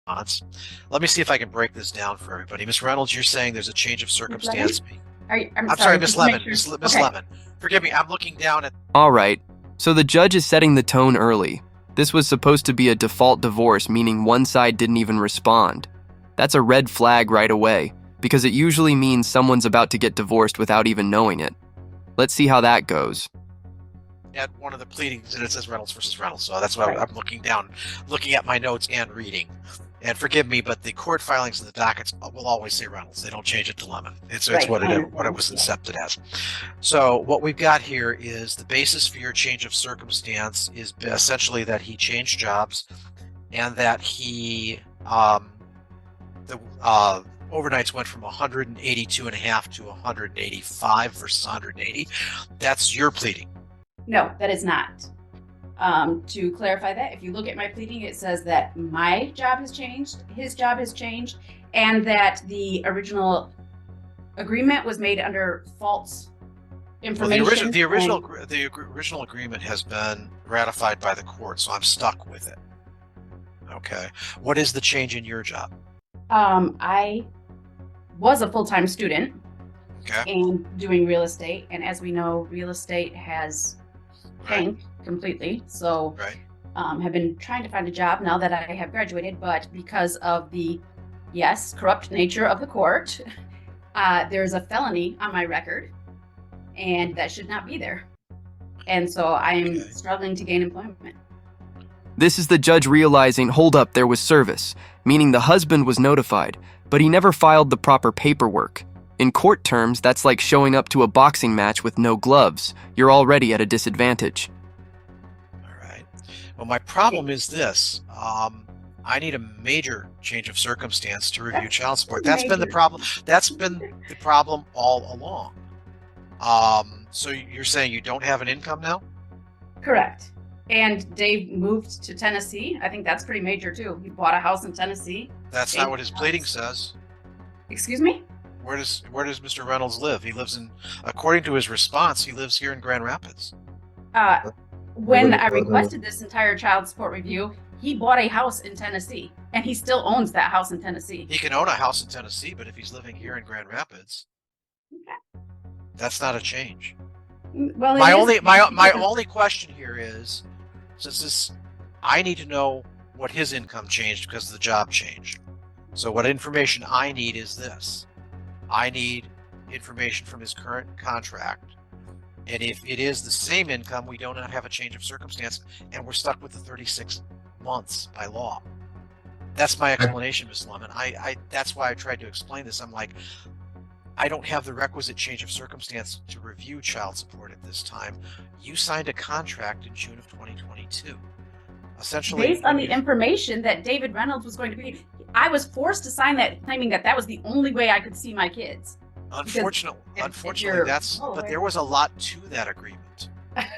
Let me see if I can break this down for everybody. Miss Reynolds, you're saying there's a change of Miss circumstance. Lemon? I'm I'm sorry, sorry, Miss just to make Lemon. sure. Miss Okay. Lemon. Forgive me. I'm looking down at. All right, so the judge is setting the tone early. This was supposed to be a default divorce, meaning one side didn't even respond. That's a red flag right away, because it usually means someone's about to get divorced without even knowing it. Let's see how that goes. At one of the pleadings, and it says Reynolds versus Reynolds, so that's why I'm looking down, looking at my notes and reading. And forgive me, but the court filings and the dockets will always say Reynolds. They don't change it to Lemon. It's what it was accepted as. So what we've got here is the basis for your change of circumstance is essentially that he changed jobs, and that he the overnights went from 182.5 to 185 versus 180. That's your pleading. No, that is not. To clarify that, if you look at my pleading, it says that my job has changed, his job has changed, and that the original agreement was made under false information. Well, the original agreement has been ratified by the court, so I'm stuck with it. Okay. What is the change in your job? I was a full-time student. Okay. And doing real estate, and as we know, real estate has tanked completely. So have been trying to find a job now that I have graduated, but because of the corrupt nature of the court, there's a felony on my record, and that should not be there. And so I am struggling to gain employment. This is the judge realizing, hold up, there was service, meaning the husband was notified, but he never filed the proper paperwork. In court terms, that's like showing up to a boxing match with no gloves. You're already at a disadvantage. All right. Well, my problem is this. I need a major change of circumstance to review child support. That's been the problem. That's been the problem all along. So you're saying you don't have an income now? Correct. And Dave moved to Tennessee. I think that's pretty major too. He bought a house in Tennessee. That's not what his pleading says. Excuse me? Where does Mr. Reynolds live? He lives in, according to his response, he lives here in Grand Rapids. When I requested this entire child support review, he bought a house in Tennessee, and he still owns that house in Tennessee. He can own a house in Tennessee, but if he's living here in Grand Rapids, that's not a change. Well, my only question here is, I need to know what his income changed because the job changed. So what information I need is this. I need information from his current contract. And if it is the same income, we don't have a change of circumstance, and we're stuck with the 36 months by law. That's my explanation, Ms. Lemon. That's why I tried to explain this. I'm like, I don't have the requisite change of circumstance to review child support at this time. You signed a contract in June of 2022. Essentially, based on the information that David Reynolds was going to be, I was forced to sign that, claiming that that was the only way I could see my kids. Unfortunately, but there was a lot to that agreement.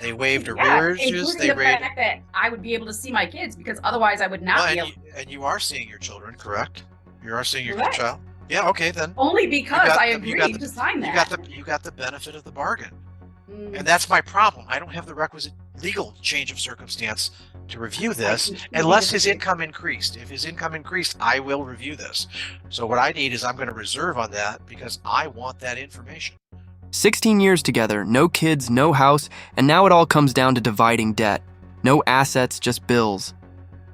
They waived arrearages. Including the fact that I would be able to see my kids, because otherwise I would not be able. And you are seeing your children, correct? You are seeing your child. Yeah. Okay, then. Only because I agreed to sign that. You got the benefit of the bargain, and that's my problem. I don't have the requisite legal change of circumstance to review this unless his income increased. If his income increased, I will review this. So what I need is, I'm going to reserve on that because I want that information. 16 years together, no kids, no house, and now it all comes down to dividing debt. No assets, just bills.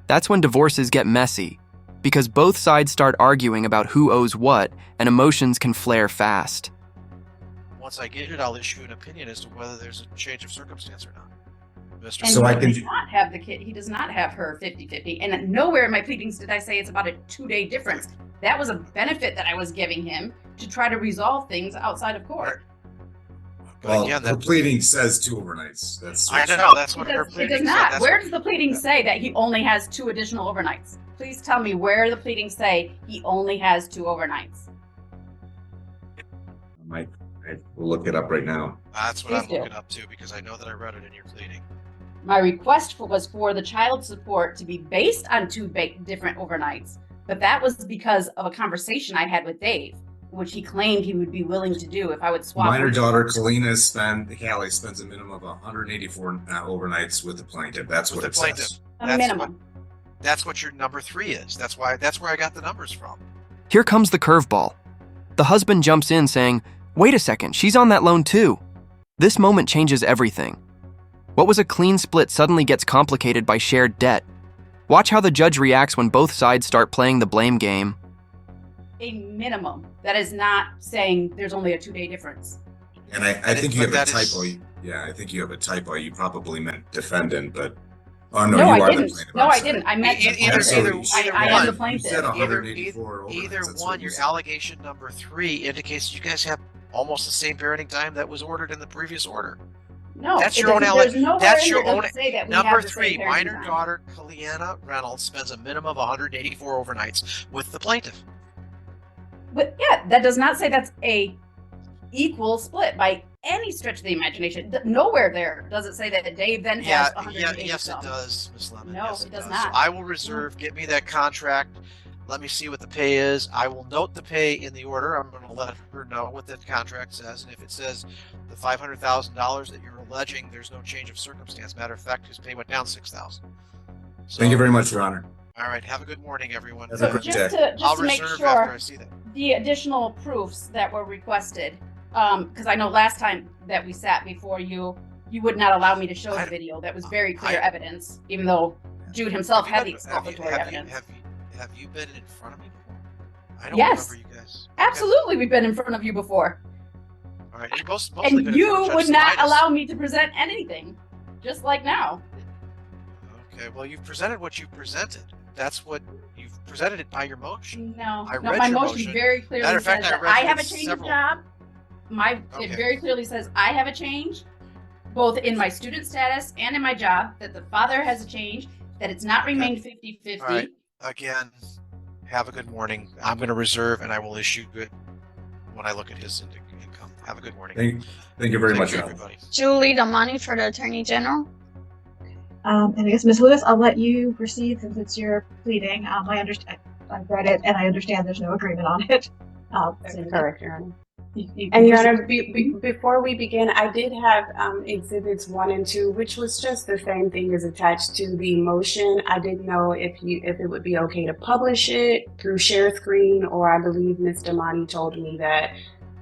That's when divorces get messy, because both sides start arguing about who owes what, and emotions can flare fast. Once I get it, I'll issue an opinion as to whether there's a change of circumstance or not. And so he does not have the kid. He does not have her 50-50. And nowhere in my pleadings did I say it's about a 2-day difference. That was a benefit that I was giving him to try to resolve things outside of court. Well, again, the pleading says 2 overnights. I don't know. That's what her pleading says. It does not. Where does the pleading say that he only has 2 additional overnights? Please tell me where the pleading say he only has 2 overnights. I will look it up right now. That's what I'm looking up too, because I know that I read it in your pleading. My request was for the child support to be based on 2 different overnights, but that was because of a conversation I had with Dave, which he claimed he would be willing to do if I would swap. Minor daughter Kalina Hallie spends a minimum of 184 overnights with the plaintiff. That's what it says. A minimum. That's what your number 3 is. That's where I got the numbers from. Here comes the curveball. The husband jumps in saying, "Wait a second, she's on that loan too." This moment changes everything. What was a clean split suddenly gets complicated by shared debt. Watch how the judge reacts when both sides start playing the blame game. A minimum. That is not saying there's only a 2-day difference. And I think you have a typo. Yeah, I think you have a typo. You probably meant defendant, but oh no, No, you I are didn't. the plaintiff. No, I didn't. I meant the Either plaintiff. I am the You plaintiff. said Either 184 overnights, one, your allegation number 3 indicates you guys have almost the same parenting time that was ordered in the previous order. No, That's your own there's nowhere that's in your here own doesn't say that we number have the 3. same parenting Minor time. daughter Kaliana Reynolds spends a minimum of 184 overnights with the plaintiff. But yeah, that does not say that's a equal split by any stretch of the imagination. Nowhere there does it say that Dave then has 180 yes, it some. does, Miss Lemon. No, yes, it does So not. I will reserve. Get me that contract. Let me see what the pay is. I will note the pay in the order. I'm going to let her know what the contract says, and if it says the $500,000 that you're alleging, there's no change of circumstance. Matter of fact, his pay went down $6,000. So, Thank you very much, Your Honor. All right, have a good morning, everyone. Have a good just day. to I'll make reserve sure, after I see that. the additional proofs that were requested, because I know last time that we sat before you would not allow me to show the video. That was very clear evidence, even though Jude himself had the exculpatory evidence. Have you been in front of me before? I don't Yes. remember you guys. Absolutely, we've been in front of you before. All right, and mostly And been in you front of would Judge not Salinas. allow me to present anything, just like now. Okay, well, you've presented what you presented. That's what you've presented it by your motion. No, I no, read my your motion motion. very clearly Matter of fact, says I that read I it have a in change several- of job. Okay. It very clearly says I have a change, both in my student status and in my job, that the father has a change, that it's not remained 50-50. All right. Again, have a good morning. I'm going to reserve, and I will issue good when I look at his income. Have a good morning. Thank you very Thank much, you, Your Honor. everybody. Julie Damani for the Attorney General. And I guess, Ms. Lewis, I'll let you proceed since it's your pleading. I understand. I've read it, and I understand there's no agreement on it. That's correct, Your Honor. You And Your proceed. Honor, before we begin, I did have exhibits 1 and 2, which was just the same thing as attached to the motion. I didn't know if it would be okay to publish it through share screen, or I believe Ms. Damani told me that.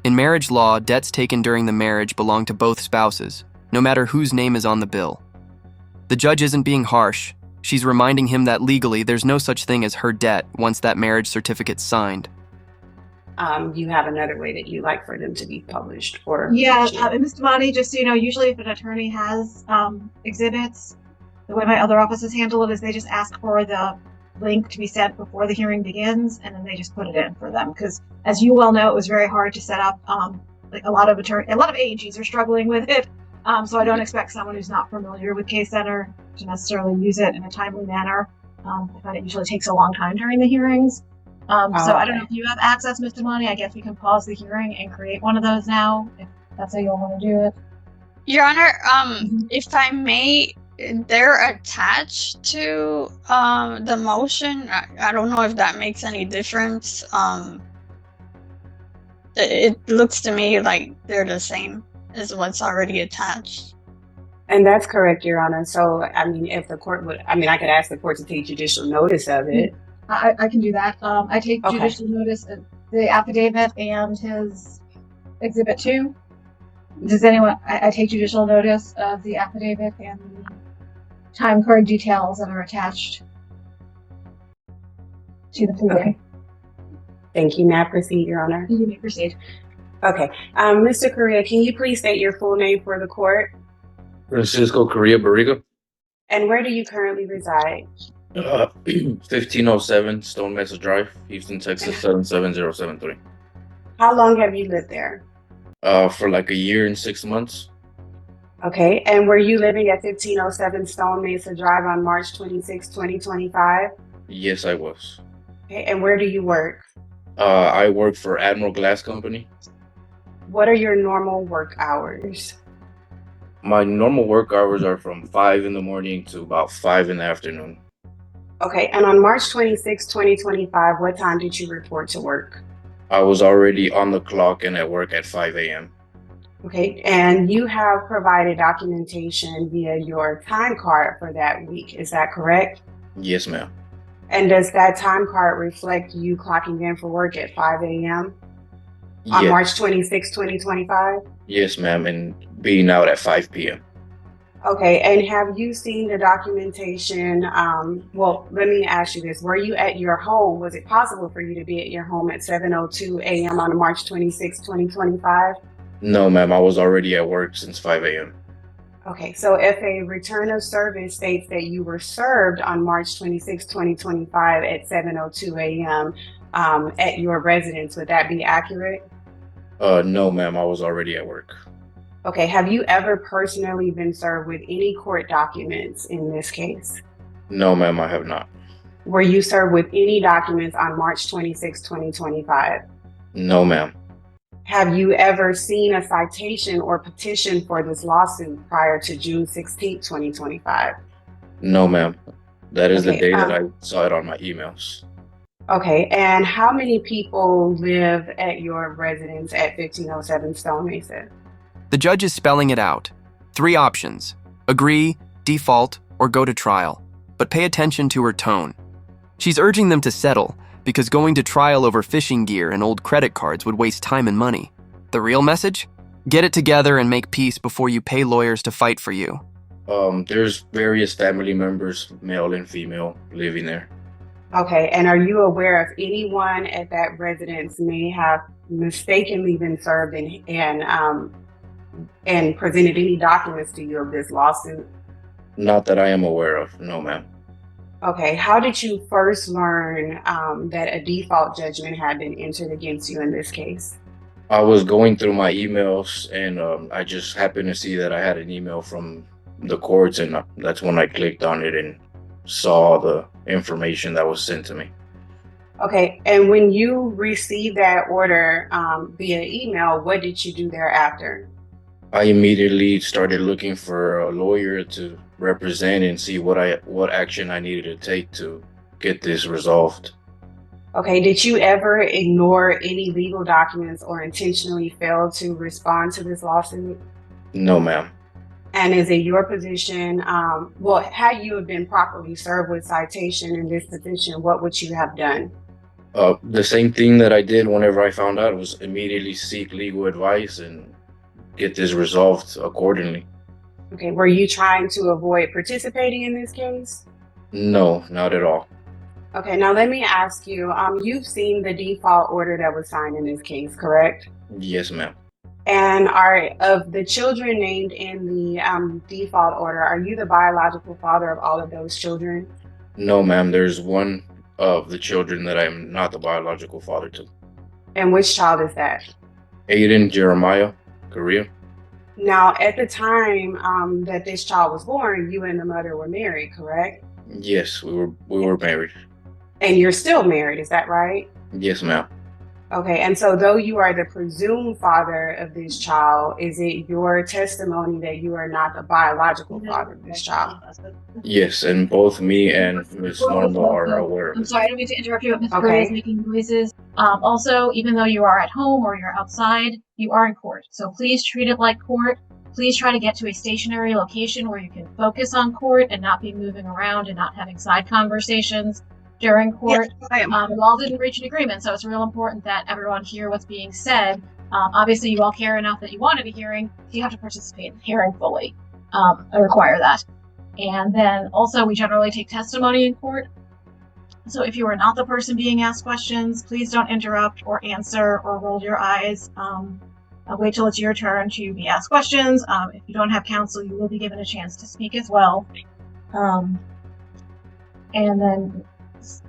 In marriage law, debts taken during the marriage belong to both spouses, no matter whose name is on the bill. The judge isn't being harsh. She's reminding him that legally there's no such thing as her debt once that marriage certificate's signed. You have another way that you like for them to be published, or Yeah, Ms. Damani, just so you know, usually if an attorney has exhibits, the way my other offices handle it is they just ask for the link to be sent before the hearing begins, and then they just put it in for them. Because, as you well know, it was very hard to set up. Like a lot of AGs are struggling with it. So I don't expect someone who's not familiar with Case Center to necessarily use it in a timely manner. I find it usually takes a long time during the hearings. So I don't know if you have access, Mr. Damani. I guess we can pause the hearing and create one of those now, if that's how you all want to do it. Your Honor, if I may, they're attached to the motion. I don't know if that makes any difference. It looks to me like they're the same as what's already attached. And that's correct, Your Honor. So, I mean, if the court would, I could ask the court to take judicial notice of it. I can do that. I take Okay. judicial notice of the affidavit and his exhibit 2. Does anyone? I take judicial notice of the affidavit and the time card details that are attached to the pleading. Okay. Thank you. May I proceed, Your Honor? You may proceed. Okay. Mr. Correa, can you please state your full name for the court? Francisco Correa Barriga, And where do you currently reside? 1507 Stone Mesa Drive, Houston, Texas 77073. How long have you lived there? For like a year and 6 months. Okay. And were you living at 1507 Stone Mesa Drive on March 26, 2025? Yes, I was. Okay. And where do you work? I work for Admiral Glass Company. What are your normal work hours? My normal work hours are from 5 in the morning to about 5 in the afternoon. Okay. And on March 26, 2025, what time did you report to work? I was already on the clock and at work at 5 a.m. Okay. And you have provided documentation via your time card for that week. Is that correct? Yes, ma'am. And does that time card reflect you clocking in for work at 5 a.m. on Yeah. March 26, 2025? Yes, ma'am, and being out at 5 p.m. Okay, and have you seen the documentation? Well, let me ask you this. Were you at your home? Was it possible for you to be at your home at 7:02 a.m. on March 26, 2025? No, ma'am, I was already at work since 5 a.m. Okay, so if a return of service states that you were served on March 26, 2025 at 7:02 a.m. At your residence, would that be accurate? No, ma'am, I was already at work. Okay, have you ever personally been served with any court documents in this case? No, ma'am, I have not. Were you served with any documents on March 26, 2025? No, ma'am. Have you ever seen a citation or petition for this lawsuit prior to June 16, 2025? No, ma'am. That is the Okay, day that I saw it on my emails. Okay, and how many people live at your residence at 1507 Stone Mesa? The judge is spelling it out. 3 options: agree, default, or go to trial. But pay attention to her tone. She's urging them to settle because going to trial over fishing gear and old credit cards would waste time and money. The real message? Get it together and make peace before you pay lawyers to fight for you. There's various family members, male and female, living there. Okay, and are you aware if anyone at that residence may have mistakenly been served and presented any documents to you of this lawsuit? Not that I am aware of, no, ma'am. Okay, how did you first learn that a default judgment had been entered against you in this case? I was going through my emails and I just happened to see that I had an email from the courts, and that's when I clicked on it and saw the information that was sent to me. Okay, and when you received that order via email, what did you do thereafter? I immediately started looking for a lawyer to represent and see what action I needed to take to get this resolved. Okay, did you ever ignore any legal documents or intentionally fail to respond to this lawsuit? No, ma'am. And is it your position, had you have been properly served with citation in this position, what would you have done? The same thing that I did whenever I found out was immediately seek legal advice and get this resolved accordingly. Okay, were you trying to avoid participating in this case? No, not at all. Okay, now let me ask you, you've seen the default order that was signed in this case, correct? Yes, ma'am. And are of the children named in the default order, are you the biological father of all of those children? No, ma'am. There's one of the children that I'm not the biological father to. And which child is that? Aiden Jeremiah Korea. Now, at the time that this child was born, you and the mother were married, correct? Yes, we were married. And you're still married, is that right? Yes, ma'am. Okay, and so though you are the presumed father of this child, is it your testimony that you are not the biological father of this child? Yes, and both me and Miss Norma are aware of it. I'm sorry, I don't mean to interrupt you, but Ms. Curry is making noises. Also, even though you are at home or you're outside, you are in court. So please treat it like court. Please try to get to a stationary location where you can focus on court and not be moving around and not having side conversations during court. Yes, you all didn't reach an agreement, so it's real important that everyone hear what's being said. Obviously, you all care enough that you want to be hearing, so you have to participate in the hearing fully. I require that. And then also, we generally take testimony in court. So if you are not the person being asked questions, please don't interrupt or answer or roll your eyes. Wait till it's your turn to be asked questions. If you don't have counsel, you will be given a chance to speak as well. And then,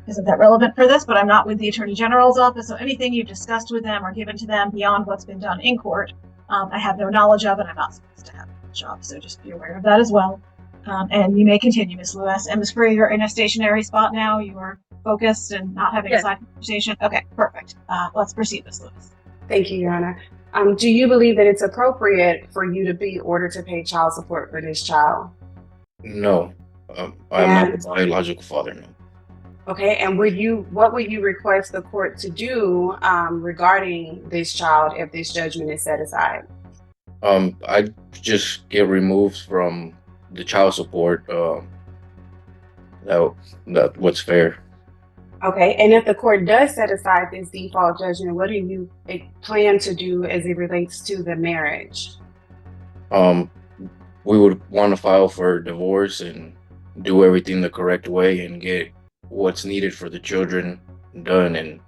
isn't that relevant for this, but I'm not with the Attorney General's office, so anything you've discussed with them or given to them beyond what's been done in court, I have no knowledge of, and I'm not supposed to have a job, so just be aware of that as well. And you may continue, Ms. Lewis. And Ms. Free, you're in a stationary spot now. You are focused and not having a side conversation. Okay, perfect. Let's proceed, Ms. Lewis. Thank you, Your Honor. Do you believe that it's appropriate for you to be ordered to pay child support for this child? No, I'm not the biological father, no. Okay, and what would you request the court to do regarding this child if this judgment is set aside? I just get removed from the child support. That what's fair. Okay, and if the court does set aside this default judgment, what do you plan to do as it relates to the marriage? We would want to file for divorce and do everything the correct way and get what's needed for the children done and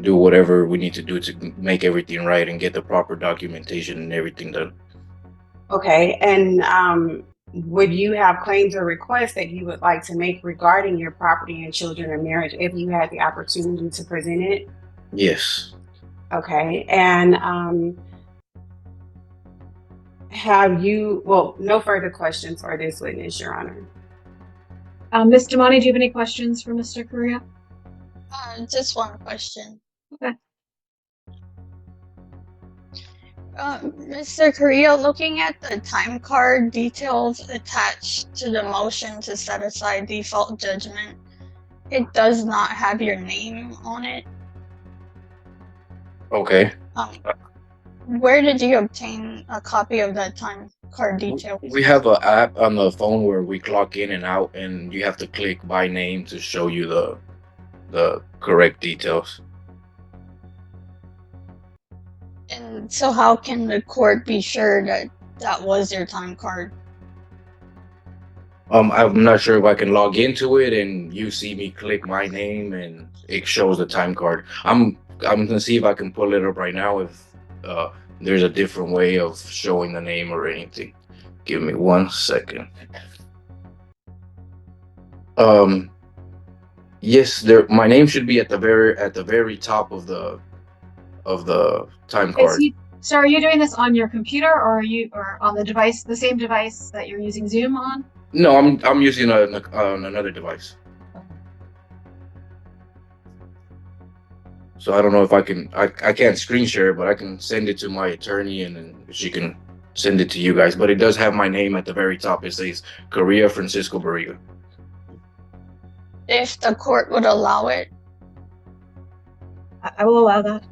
do whatever we need to do to make everything right and get the proper documentation and everything done. Okay, and would you have claims or requests that you would like to make regarding your property and children and marriage if you had the opportunity to present it? Yes. Okay, and have you, well, no further questions for this witness, Your Honor. Ms. Damani, do you have any questions for Mr. Correa? Just one question. Okay. Mr. Correa, looking at the time card details attached to the motion to set aside default judgment, it does not have your name on it. Okay. Where did you obtain a copy of that time card details? We have an app on the phone where we clock in and out, and you have to click by name to show you the correct details. And so how can the court be sure that that was your time card? I'm not sure if I can log into it and you see me click my name and it shows the time card. I'm gonna see if I can pull it up right now if there's a different way of showing the name or anything. Give me 1 second. Yes, my name should be at the very top of the time card. So are you doing this on your computer or on the device, the same device that you're using Zoom on? No, I'm using another device. So I don't know if I can't screen share, but I can send it to my attorney and then she can send it to you guys. But it does have my name at the very top. It says Correa Francisco Barriga. If the court would allow it. I will allow that.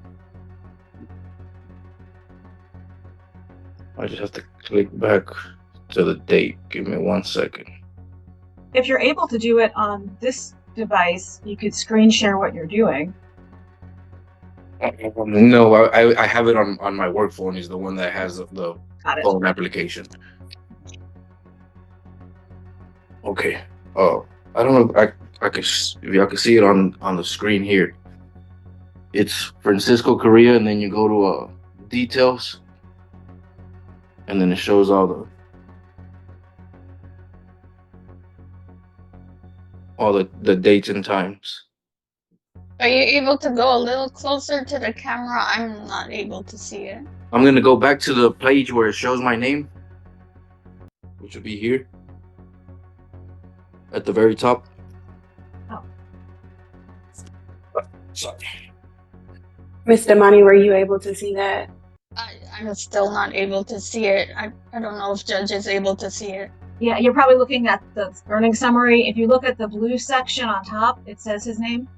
I just have to click back to the date. Give me 1 second. If you're able to do it on this device, you could screen share what you're doing. No, I have it on my work phone. Is the one that has the phone application. Okay. Oh, I don't know. If y'all can see it on the screen here. It's Francisco Correa, and then you go to details, and then it shows all the dates and times. Are you able to go a little closer to the camera? I'm not able to see it. I'm gonna go back to the page where it shows my name, which will be here at the very top. Oh. Sorry. Ms. Damani, were you able to see that? I'm still not able to see it. I don't know if Judge is able to see it. Yeah, you're probably looking at the earnings summary. If you look at the blue section on top, it says his name.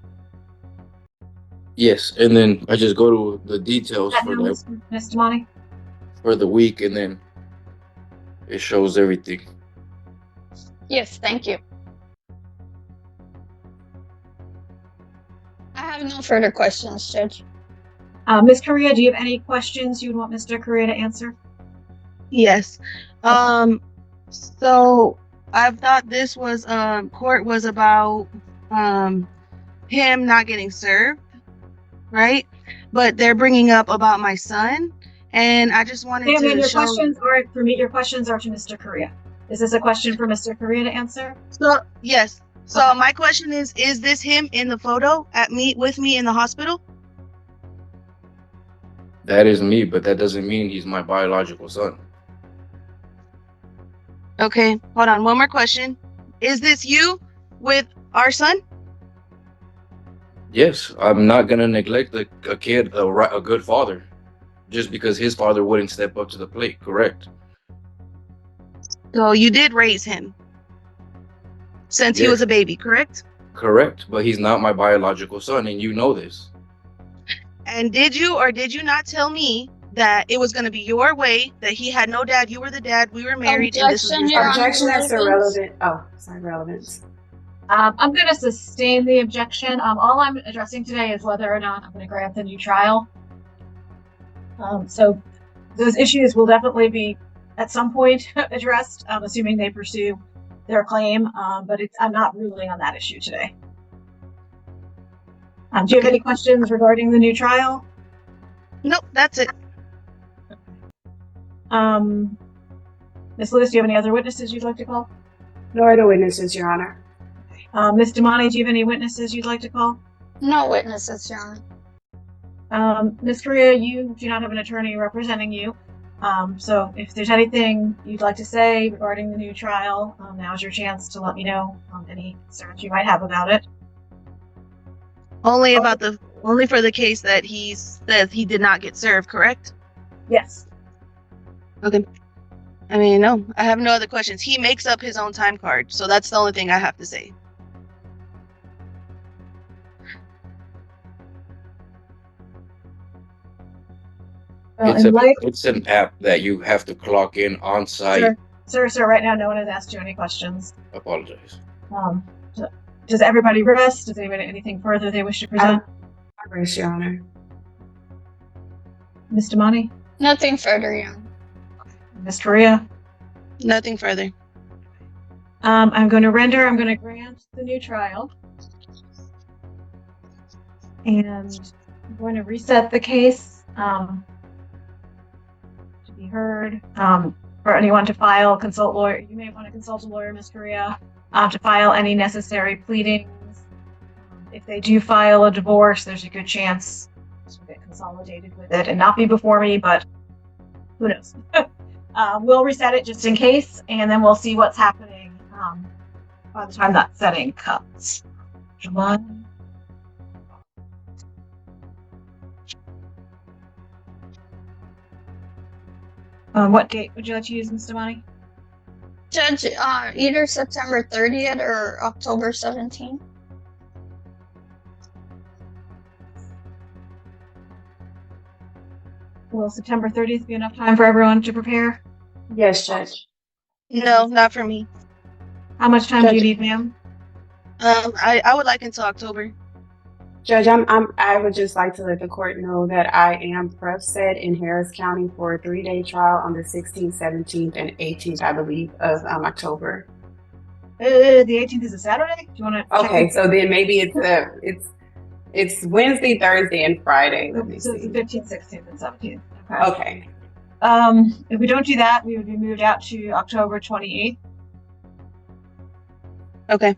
Yes, and then I just go to the details for Ms. Damani? For the week, and then it shows everything. Yes, thank you. I have no further questions, Judge. Ms. Correa, do you have any questions you would want Mr. Correa to answer? Yes. So I thought this was court was about him not getting served, right? But they're bringing up about my son, and I just wanted to your show. Questions aren't for me. Your questions are to Mr. Correa. Is this a question for Mr. Correa to answer? So yes. So my question is this him in the photo with me in the hospital? That is me, but that doesn't mean he's my biological son. Okay, hold on. One more question. Is this you with our son? Yes, I'm not gonna neglect a kid, a good father, just because his father wouldn't step up to the plate. Correct. So you did raise him since he was a baby, correct? Correct, but he's not my biological son, and you know this. And did you or did you not tell me that it was going to be your way, that he had no dad, you were the dad, we were married, and this was your Objection as to relevant. Oh, sorry, relevance. I'm going to sustain the objection. All I'm addressing today is whether or not I'm going to grant the new trial. So those issues will definitely be at some point addressed, assuming they pursue their claim, but I'm not ruling on that issue today. Do you have any questions regarding the new trial? Nope, that's it. Ms. Lewis, do you have any other witnesses you'd like to call? No other witnesses, Your Honor. Ms. Damani, do you have any witnesses you'd like to call? No witnesses, Your Honor. Ms. Correa, you do not have an attorney representing you. So if there's anything you'd like to say regarding the new trial, now's your chance to let me know any concerns you might have about it. Only for the case that he says he did not get served, correct? Yes. Okay. I mean, no, I have no other questions. He makes up his own time card, so that's the only thing I have to say. It's an app that you have to clock in on site. Sir, right now no one has asked you any questions. Apologize. Does everybody rest? Does anybody anything further they wish to present? I rest, Your Honor. Ms. Damani? Nothing further, Your Honor. Ms. Correa? Nothing further. I'm going to grant the new trial. And I'm going to reset the case to be heard. For anyone to file, consult lawyer. You may want to consult a lawyer, Ms. Correa, to file any necessary pleadings. If they do file a divorce, there's a good chance this will get consolidated with it and not be before me, but who knows? We'll reset it just in case, and then we'll see what's happening by the time that setting comes. July. What date would you like to use, Ms. Damani? Judge, either September 30th or October 17th. Will September 30th be enough time for everyone to prepare? Yes, Judge. No, not for me. How much time do you need, ma'am? I would like until October. Judge, I would just like to let the court know that I am prep set in Harris County for a 3-day trial on the 16th, 17th, and 18th, I believe, of October. The 18th is a Saturday? Do you want to? Okay, so then maybe it's Wednesday, Thursday, and Friday. So it's the 15th, 16th, and 17th. Okay. If we don't do that, we would be moved out to October 28th. Okay.